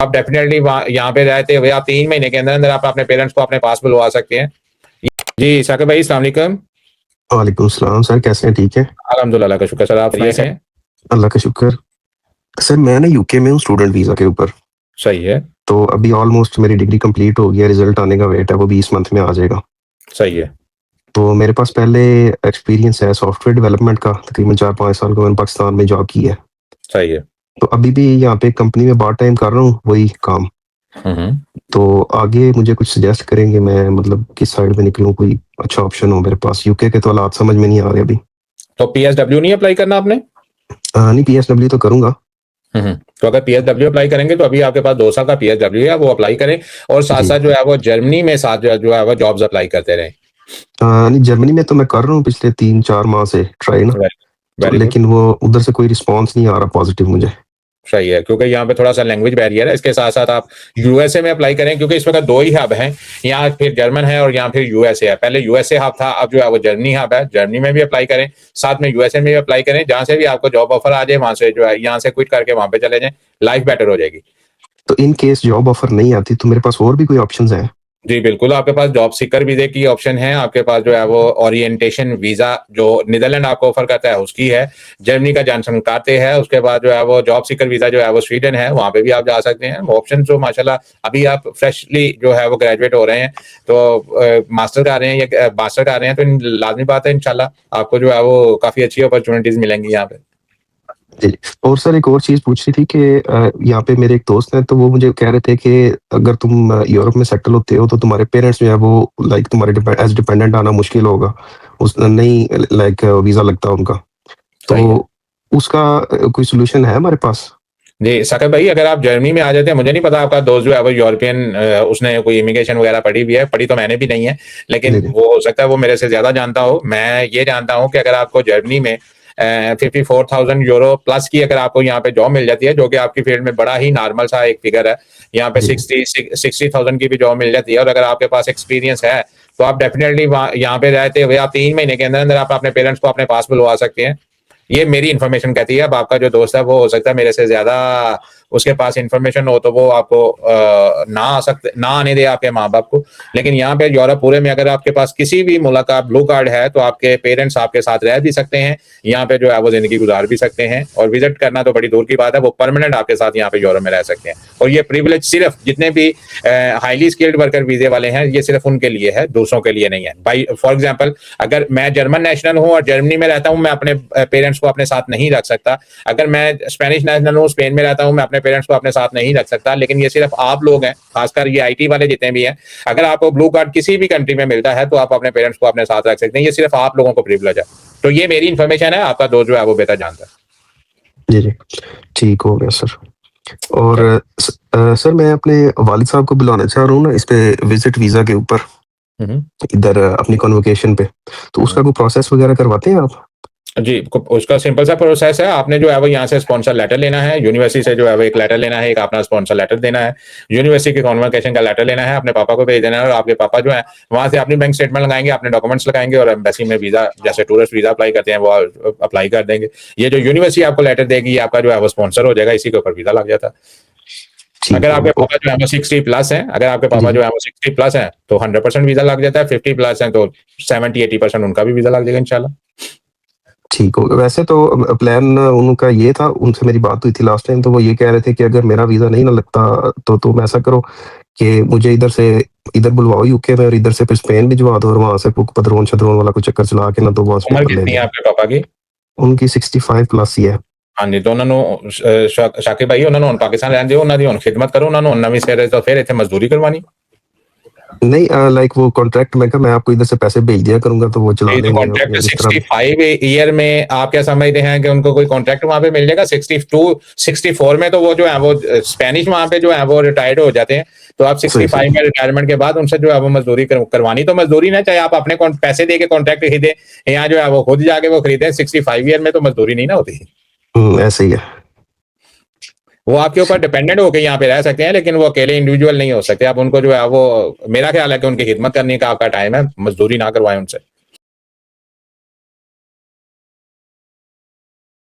आप डेफिनेटली यहाँ पे रहते हुए आप 3 महीने के अंदर अंदर आप अपने पेरेंट्स को अपने पास बुलवा सकते हैं। जी साकिब भाई, अस्सलाम वालेकुम। वालेकुम सलाम सर, कैसे हैं? ठीक है, अल्हम्दुलिल्लाह का शुक्र सर, आप खैरियत हैं? अल्लाह का शुक्र। सर मैं ना यूके में हूँ स्टूडेंट वीज़ा के ऊपर, सही है, तो अभी ऑलमोस्ट मेरी डिग्री कंप्लीट हो गई है, रिज़ल्ट आने का वेट है, वो भी इस मंथ में आ जाएगा। सही है। तो मेरे पास पहले एक्सपीरियंस है सॉफ्टवेयर डेवलपमेंट का, तकरीबन 4-5 साल का मैंने पाकिस्तान में जॉब की है। सही है। तो अभी भी यहाँ पे कंपनी में पार्ट टाइम कर रहा हूँ, वही काम। हम्म। तो आगे मुझे कुछ सजेस्ट करेंगे, मैं मतलब किस साइड में निकलूँ, कोई अच्छा ऑप्शन हो मेरे पास? यूके के तो हालात समझ में नहीं आ रहे अभी। तो पीएसडब्ल्यू नहीं अप्लाई करना आपने? नहीं, पीएसडब्ल्यू तो करूँगा। तो अगर पीएसडब्ल्यू अप्लाई करेंगे तो अभी आपके पास 2 साल का पीएसडब्ल्यू है, वो अप्लाई करें और साथ जी। साथ जो है वो जर्मनी में साथ जो है वो जॉब्स अप्लाई करते रहें। नहीं, जर्मनी में तो मैं कर रहा हूँ पिछले 3-4 माह से ट्राई ना। वेरी तो वेरी गुड। लेकिन वो उधर से कोई रिस्पॉन्स नहीं आ रहा पॉजिटिव मुझे। सही है, क्योंकि यहाँ पे थोड़ा सा लैंग्वेज बैरियर है। इसके साथ साथ आप यूएसए में अप्लाई करें, क्योंकि इस वक्त 2 ही हब हैं, यहाँ फिर जर्मन है और यहाँ फिर यूएसए है। पहले यूएसए हब था, अब जो है वो जर्मनी हब है। जर्मनी में भी अप्लाई करें, साथ में यूएसए में भी अप्लाई करें। जहाँ से भी आपको जॉब ऑफर आ जाए वहां से जो है यहाँ से क्विट करके वहां पे चले जाएं, लाइफ बेटर हो जाएगी। तो इन केस जॉब ऑफर नहीं आती तो मेरे पास और भी कोई ऑप्शंस हैं? जी बिल्कुल, आपके पास जॉब सीकर वीज़े की ऑप्शन है, आपके पास जो है वो ओरिएंटेशन वीज़ा जो नीदरलैंड आपको ऑफर करता है उसकी है, जर्मनी का जॉनसन कार्टे है, उसके बाद जो है वो जॉब सीकर वीज़ा जो है वो स्वीडन है, वहाँ पे भी आप जा सकते हैं। ऑप्शन जो माशाल्लाह अभी आप फ्रेशली जो है वो ग्रेजुएट हो रहे हैं, तो मास्टर कर रहे हैं या मास्टर कर रहे हैं, तो लाज़मी बात है इंशाल्लाह आपको जो है वो काफ़ी अच्छी अपॉर्चुनिटीज़ मिलेंगी यहाँ पे। जी। और सर एक और चीज़ पूछनी थी कि यहाँ पे मेरे एक दोस्त हैं, तो वो मुझे कह रहे थे कि अगर तुम यूरोप में सेटल होते हो तो तुम्हारे पेरेंट्स जो है वो लाइक तुम्हारे एज़ डिपेंडेंट आना मुश्किल होगा। उस नहीं लाइक वीज़ा लगता उनका। सही है। तो उसका कोई सॉल्यूशन है हमारे पास? जी, साकिब भाई, अगर आप जर्मनी में आ जाते हैं, मुझे नहीं पता आपका दोस्त जो है वो यूरोपियन उसने कोई इमिग्रेशन वगैरह पढ़ी भी है, पढ़ी तो मैंने भी नहीं है, लेकिन जी, जी। वो हो सकता है वो मेरे से ज़्यादा जानता हो। मैं ये जानता हूँ कि अगर आपको जर्मनी में 54,000 यूरो प्लस की अगर आपको यहाँ पे जॉब मिल जाती है, जो कि आपकी फील्ड में बड़ा ही नॉर्मल सा एक फिगर है, यहाँ पे जी। 60,000 की भी जॉब मिल जाती है और अगर आपके पास एक्सपीरियंस है, तो आप डेफिनेटली यहाँ पे रहते हुए आप 3 महीने के अंदर अंदर आप अपने पेरेंट्स को अपने पास बुलवा सकते हैं। ये मेरी इन्फॉर्मेशन कहती है। अब आपका जो दोस्त है वो हो सकता है मेरे से ज्यादा उसके पास इन्फॉर्मेशन हो, तो वो आपको ना आने दे आपके माँ बाप को। लेकिन यहाँ पे यूरोप पूरे में अगर आपके पास किसी भी मुल्क का ब्लू कार्ड है तो आपके पेरेंट्स आपके साथ रह भी सकते हैं, यहाँ पे जो है वो जिंदगी गुजार भी सकते हैं, और विजिट करना तो बड़ी दूर की बात है, वो परमानेंट आपके साथ यहाँ पे यूरोप में रह सकते हैं। और ये प्रिविलेज सिर्फ जितने भी हाईली स्किल्ड वर्कर वीजे वाले हैं, ये सिर्फ उनके लिए है, दूसरों के लिए नहीं है। बाई फॉर एग्जाम्पल, अगर मैं जर्मन नेशनल हूँ और जर्मनी में रहता हूँ, मैं अपने पेरेंट्स को अपने साथ नहीं रख सकता। अगर मैं स्पेनिश नेशनल हूँ, स्पेन में रहता हूँ, मैं अपने पेरेंट्स को अपने साथ नहीं रख सकता। लेकिन ये सिर्फ आप लोग हैं, खासकर ये आईटी वाले जितने भी हैं, अगर आपको ब्लू कार्ड किसी भी कंट्री में मिलता है तो आप अपने पेरेंट्स को अपने साथ रख सकते हैं। ये सिर्फ आप लोगों को प्रिविलेज है। तो ये मेरी इन्फॉर्मेशन है, आपका दोस्त जो है वो बेहतर जानता है। जी, जी। ठीक हो गया सर। और सर मैं अपने वालिद साहब को बुलाना चाह रहा हूँ ना इस पे विजिट वीज़ा के ऊपर, हम्म। इधर अपनी कन्वोकेशन पे। तो उसका कोई प्रोसेस वगैरह करवाते हैं आप? जी, उसका सिंपल सा प्रोसेस है। आपने जो है वो यहाँ से स्पॉन्सर लेटर लेना है, यूनिवर्सिटी से जो है वो एक लेटर लेना है, एक अपना स्पॉन्सर लेटर देना है, यूनिवर्सिटी के कॉन्वोकेशन का लेटर लेना है, अपने पापा को भेज देना है, और आपके पापा जो है वहां से अपनी बैंक स्टेटमेंट लगाएंगे, अपने डॉक्यूमेंट्स लगाएंगे और एम्बेसी में वीजा, जैसे टूरिस्ट वीजा अप्लाई करते हैं वो अप्लाई कर देंगे। ये जो यूनिवर्सिटी आपको लेटर देगी, आपका जो है वो स्पॉन्सर हो जाएगा, इसी के ऊपर वीजा लग जाता है। ठीक अगर हो आपके गया। पापा जो है वो 60+ हैं, अगर आपके जी, पापा जी। जो है वो 60+ हैं तो 100% वीजा लग जाता है। 50+ हैं तो 70-80% उनका भी वीजा लग जाएगा इंशाल्लाह। ठीक हो गया। वैसे तो प्लान उनका ये था, उनसे मेरी बात हुई थी लास्ट टाइम, तो वो ये कह रहे थे कि अगर मेरा वीज़ा नहीं ना लगता तो तुम ऐसा करो कि मुझे इधर बुलवाओ यूके में, और इधर से फिर स्पेन भिजवा दो, और वहाँ से पदरोन-शदरोन वाला कुछ चक्कर चला के ना तो वहाँ से उम्र पेपर ले कितनी है लें। आपके पापा की? उनकी 65 प्लस ही है। हाँ जी, तो उन्होंने शाकिब भाई उन्होंने पाकिस्तान रहने दियो, उन्होंने खिदमत करो, उन्होंने नवी सिरे तो फिर इतने मजदूरी करवानी। नहीं लाइक वो कॉन्ट्रैक्ट में कहा मैं आपको इधर से पैसे भेज दिया करूँगा तो वो चला नहीं तो लेंगे कॉन्ट्रैक्ट जिस तरह भी। 65 ईयर में आप क्या समझते हैं कि उनको कोई कॉन्ट्रैक्ट वहां पे मिल जाएगा? 62 64 में तो वो जो है वो स्पेनिश वहां पे जो है वो रिटायर्ड हो जाते हैं। तो आप सही, 65 सही। में रिटायरमेंट के बाद उनसे जो है वो मजदूरी करवानी, तो मजदूरी ना, चाहे आप अपने पैसे दे के कॉन्ट्रैक्ट खरीदे, यहाँ जो है वो खुद जाके वो खरीदे। 65 ईयर में तो मजदूरी नहीं ना होती। ऐसे ही है। वो आपके ऊपर डिपेंडेंट होकर यहाँ पे रह सकते हैं, लेकिन वो अकेले इंडिविजुअल नहीं हो सकते। आप उनको जो है वो, मेरा ख्याल है कि उनकी खिदमत करने का आपका टाइम है, मजदूरी ना करवाएं उनसे।